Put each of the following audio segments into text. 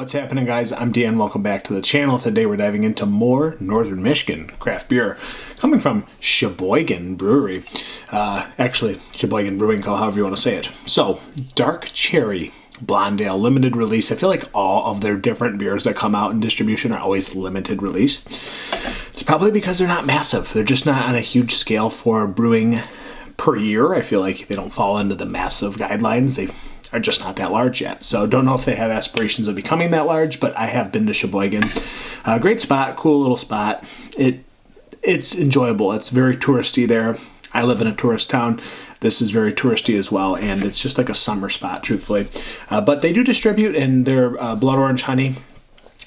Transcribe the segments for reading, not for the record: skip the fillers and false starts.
What's happening, guys? I'm Dan. Welcome back to the channel. Today we're diving into more Northern Michigan craft beer coming from Cheboygan Brewery. Actually, Cheboygan Brewing Co., however you want to say it. So, Dark Cherry Blonde Ale, limited release. I feel like all of their different beers that come out in distribution are always limited release. It's probably because they're not massive. They're just not on a huge scale for brewing per year. I feel like they don't fall into the massive guidelines. They are just not that large yet. So don't know if they have aspirations of becoming that large, but I have been to Cheboygan. Great spot, cool little spot. It's enjoyable. It's very touristy there. I live in a tourist town. This is very touristy as well, and it's just like a summer spot, truthfully. But they do distribute, and their blood orange honey,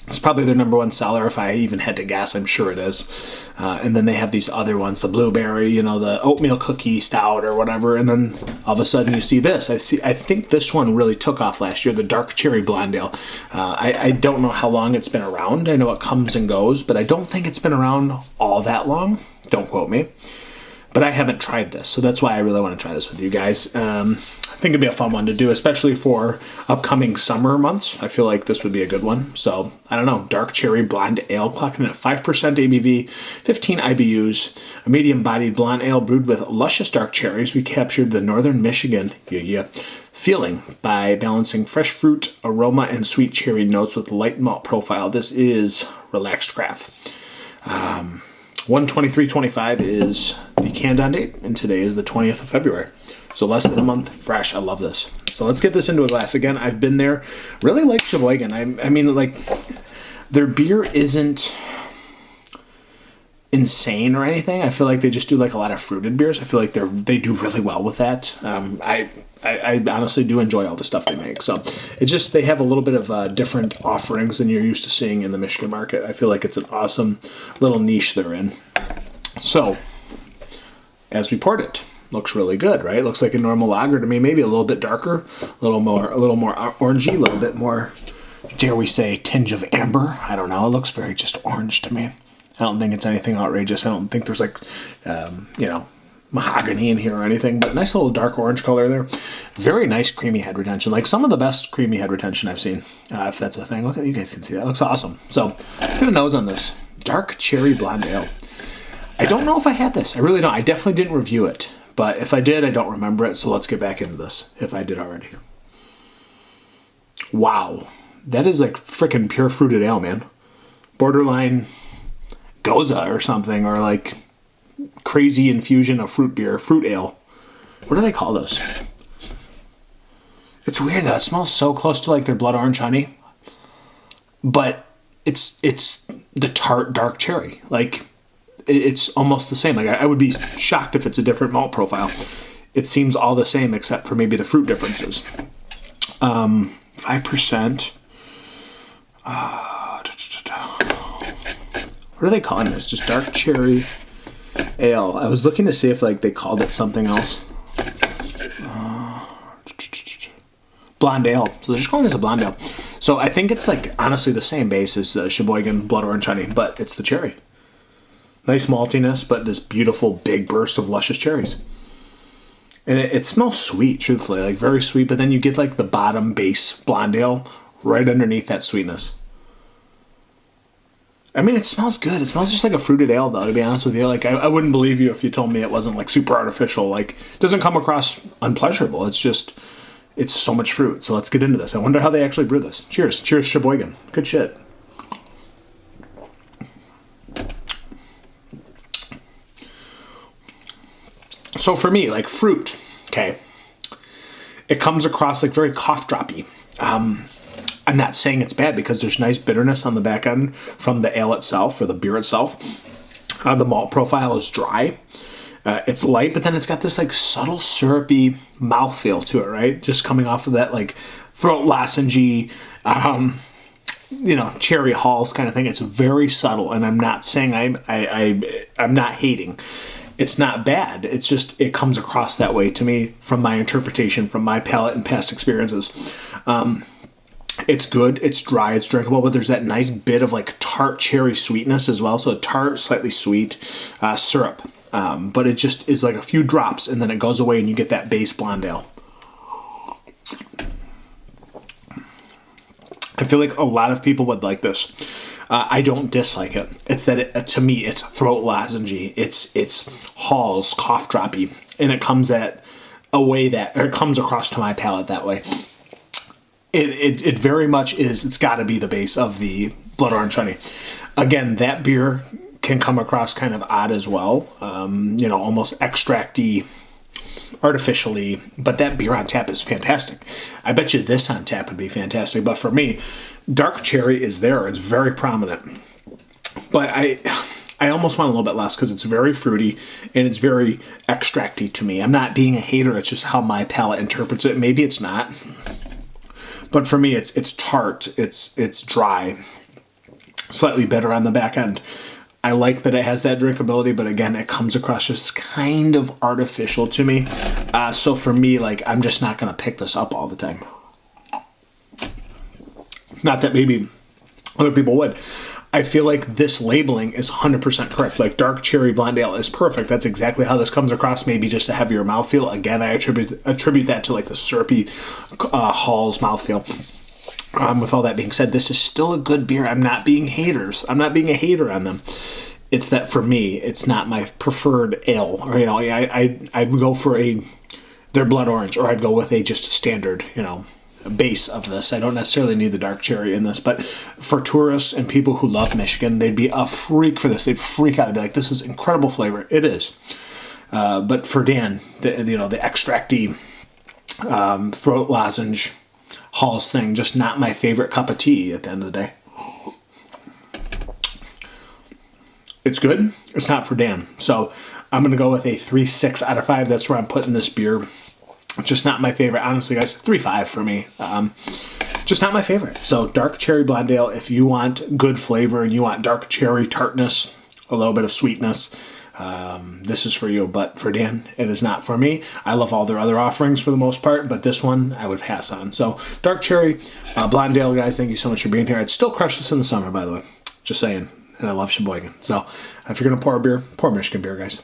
it's probably their number one seller. If I even had to guess, I'm sure it is. And then they have these other ones, the blueberry, the oatmeal cookie stout or whatever. And then all of a sudden you see this. I think this one really took off last year, the Dark Cherry Blonde Ale. I don't know how long it's been around. I know it comes and goes, but I don't think it's been around all that long. Don't quote me. But I haven't tried this, so that's why I really want to try this with you guys. I think it'd be a fun one to do, especially for upcoming summer months. I feel like this would be a good one. So, I don't know, Dark Cherry Blonde Ale, clocking at 5% ABV, 15 IBUs, a medium-bodied blonde ale brewed with luscious dark cherries. We captured the Northern Michigan feeling by balancing fresh fruit, aroma, and sweet cherry notes with light malt profile. This is relaxed craft. 1/23/25 is the can-down date, and today is the 20th of February. So less than a month, fresh. I love this. So let's get this into a glass. Again, I've been there. Really like Cheboygan. I mean, like, their beer isn't insane or anything. I feel like they just do like a lot of fruited beers. I feel like they do really well with that. I honestly do enjoy all the stuff they make. So it's just, they have a little bit of different offerings than you're used to seeing in the Michigan market. I feel like it's an awesome little niche they're in. So as we poured it, looks really good, right? Looks like a normal lager to me, maybe a little bit darker, a little more orangey, a little bit more, dare we say, tinge of amber. I don't know. It looks very just orange to me. I don't think it's anything outrageous. I don't think there's like, mahogany in here or anything, but nice little dark orange color there. Very nice creamy head retention. Like some of the best creamy head retention I've seen, if that's a thing. Look at, you guys can see that. It looks awesome. So let's get a nose on this. Dark Cherry Blonde Ale. I don't know if I had this. I really don't. I definitely didn't review it, but if I did, I don't remember it. So let's get back into this if I did already. Wow. That is like freaking pure fruited ale, man. Borderline Goza or something, or like crazy infusion of fruit beer, fruit ale. What do they call those? It's weird though. It smells so close to like their blood orange honey, but it's the tart dark cherry. Like it's almost the same. Like I would be shocked if it's a different malt profile. It seems all the same except for maybe the fruit differences. 5%. What are they calling this? Just dark cherry ale. I was looking to see if like they called it something else. Blonde ale. So they're just calling this a blonde ale. So I think it's like honestly the same base as Cheboygan blood orange honey, but it's the cherry. Nice maltiness, but this beautiful big burst of luscious cherries. And it smells sweet, truthfully, like very sweet. But then you get like the bottom base blonde ale right underneath that sweetness. I mean, it smells good. It smells just like a fruited ale, though, to be honest with you. Like, I wouldn't believe you if you told me it wasn't, like, super artificial. Like, it doesn't come across unpleasurable. It's just, it's so much fruit. So let's get into this. I wonder how they actually brew this. Cheers. Cheers, Cheboygan. Good shit. So for me, like, fruit, okay, it comes across, like, very cough-droppy. I'm not saying it's bad because there's nice bitterness on the back end from the ale itself or the beer itself. The malt profile is dry. It's light, but then it's got this like subtle syrupy mouthfeel to it, right? Just coming off of that like throat lozengey, cherry halls kind of thing. It's very subtle, and I'm not saying I'm not hating. It's not bad. It's just it comes across that way to me from my interpretation, from my palate and past experiences. It's good, it's dry, it's drinkable, but there's that nice bit of like tart cherry sweetness as well. So a tart, slightly sweet syrup. But it just is like a few drops and then it goes away and you get that base blonde ale. I feel like a lot of people would like this. I don't dislike it. It's that to me, it's throat lozengey. It's Hall's cough droppy, and it comes at a way it comes across to my palate that way. It very much is. It's got to be the base of the Blood Orange Honey. Again, that beer can come across kind of odd as well. Almost extracty, artificially, but that beer on tap is fantastic. I bet you this on tap would be fantastic, but for me, dark cherry is there. It's very prominent, but I almost want a little bit less because it's very fruity and it's very extracty to me. I'm not being a hater. It's just how my palate interprets it. Maybe it's not, but for me, it's tart. It's dry, slightly bitter on the back end. I like that it has that drinkability, but again, it comes across just kind of artificial to me. So for me, like, I'm just not going to pick this up all the time. Not that maybe other people would. I feel like this labeling is 100% correct. Like, dark cherry blonde ale is perfect. That's exactly how this comes across. Maybe just a heavier mouthfeel. Again, I attribute that to like the syrupy Hall's mouthfeel. With all that being said, this is still a good beer. I'm not being haters. I'm not being a hater on them. It's that for me, it's not my preferred ale. Or, I'd go for their blood orange, or I'd go with just a standard, base of this. I don't necessarily need the dark cherry in this, but for tourists and people who love Michigan, they'd be a freak for this. They'd freak out. They'd be like, this is incredible flavor. It is. But for Dan, the extracty, throat lozenge, Hall's thing, just not my favorite cup of tea at the end of the day. It's good. It's not for Dan. So I'm going to go with a 3.6 out of 5. That's where I'm putting this beer. Just not my favorite. Honestly, guys, 3.5 for me. Just not my favorite. So dark cherry blonde ale, if you want good flavor and you want dark cherry tartness, a little bit of sweetness, this is for you. But for Dan, it is not for me. I love all their other offerings for the most part, but this one I would pass on. So dark cherry, blonde ale, guys, thank you so much for being here. I'd still crush this in the summer, by the way. Just saying. And I love Cheboygan. So if you're going to pour a beer, pour Michigan beer, guys.